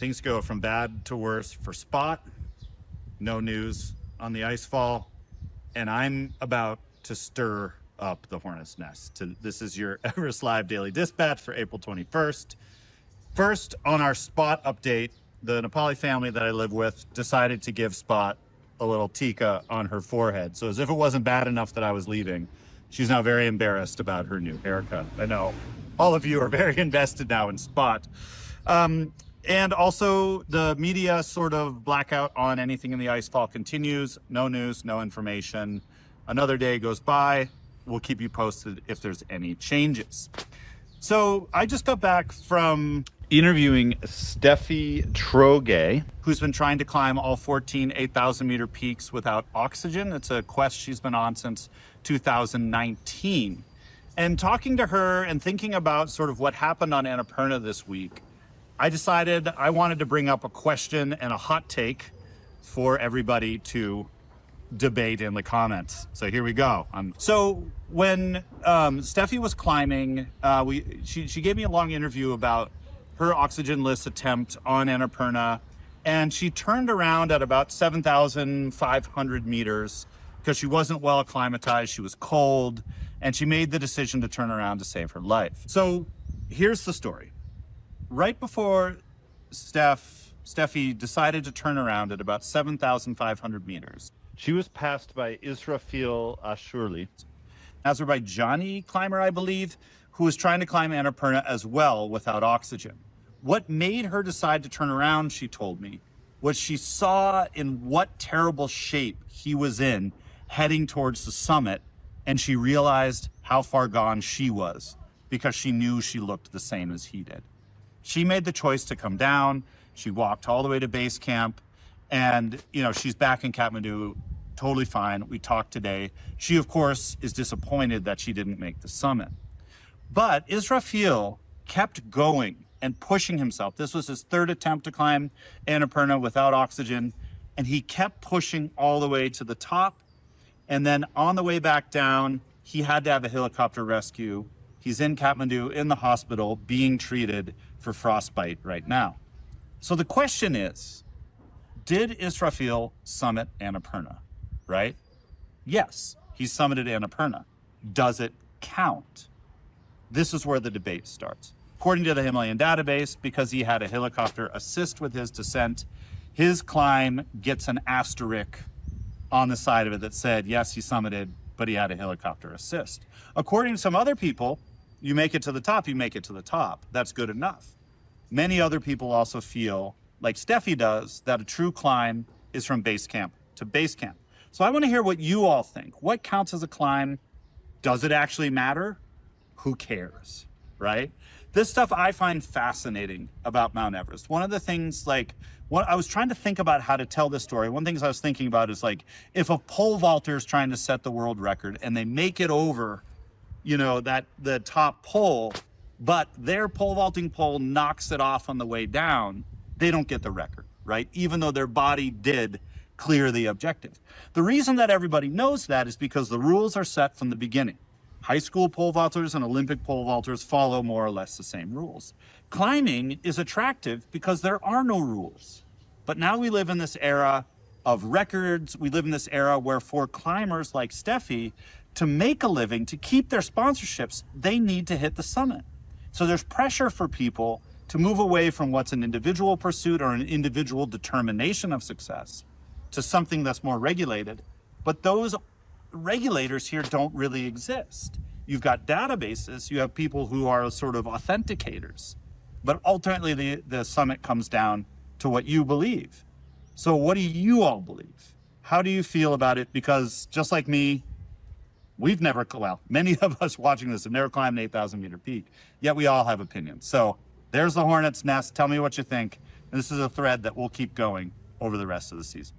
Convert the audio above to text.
Things go from bad to worse for Spot. No news on the ice fall. And I'm about to stir up the hornet's nest. This is your Everest Live Daily Dispatch for April 21st. First, on our Spot update, the Nepali family that I live with decided to give Spot a little tika on her forehead. So as if it wasn't bad enough that I was leaving, she's now very embarrassed about her new haircut. I know all of you are very invested now in Spot. And also the media sort of blackout on anything in the ice fall continues. No news, no information. Another day goes by. We'll keep you posted if there's any changes. So I just got back from interviewing Steffi Troguet, who's been trying to climb all 14 8,000 meter peaks without oxygen. It's a quest she's been on since 2019. And talking to her and thinking about sort of what happened on Annapurna this week, I decided I wanted to bring up a question and a hot take for everybody to debate in the comments. So here we go. So when Steffi was climbing, she gave me a long interview about her oxygen-less attempt on Annapurna, and she turned around at about 7,500 meters because she wasn't well acclimatized, she was cold, and she made the decision to turn around to save her life. So here's the story. Right before Steffi decided to turn around at about 7,500 meters, she was passed by Israfil Ashurlı, Azerbaijani climber, I believe, who was trying to climb Annapurna as well without oxygen. What made her decide to turn around, she told me, was she saw in what terrible shape he was in heading towards the summit, and she realized how far gone she was because she knew she looked the same as he did. She made the choice to come down. She walked all the way to base camp, and she's back in Kathmandu, totally fine. We talked today. She, of course, is disappointed that she didn't make the summit. But Israfil kept going and pushing himself. This was his third attempt to climb Annapurna without oxygen, and he kept pushing all the way to the top. And then on the way back down, he had to have a helicopter rescue. He's in Kathmandu in the hospital being treated for frostbite right now. So the question is, did Israfil summit Annapurna, right? Yes, he summited Annapurna. Does it count? This is where the debate starts. According to the Himalayan database, because he had a helicopter assist with his descent, his climb gets an asterisk on the side of it that said, yes, he summited, but he had a helicopter assist. According to some other people, you make it to the top, you make it to the top. That's good enough. Many other people also feel, like Steffi does, that a true climb is from base camp to base camp. So I want to hear what you all think. What counts as a climb? Does it actually matter? Who cares, right? This stuff I find fascinating about Mount Everest. One of the things, what I was trying to think about how to tell this story. One of the things I was thinking about is if a pole vaulter is trying to set the world record and they make it over, the top pole, but their pole vaulting pole knocks it off on the way down, they don't get the record, right? Even though their body did clear the objective. The reason that everybody knows that is because the rules are set from the beginning. High school pole vaulters and Olympic pole vaulters follow more or less the same rules. Climbing is attractive because there are no rules. But now we live in this era of records. We live in this era where for climbers like Steffi, to make a living, to keep their sponsorships, they need to hit the summit. So there's pressure for people to move away from what's an individual pursuit or an individual determination of success to something that's more regulated. But those regulators here don't really exist. You've got databases, you have people who are sort of authenticators, but ultimately the summit comes down to what you believe. So what do you all believe? How do you feel about it? Because just like me, many of us watching this have never climbed an 8,000 meter peak, yet we all have opinions. So there's the hornet's nest. Tell me what you think. And this is a thread that will keep going over the rest of the season.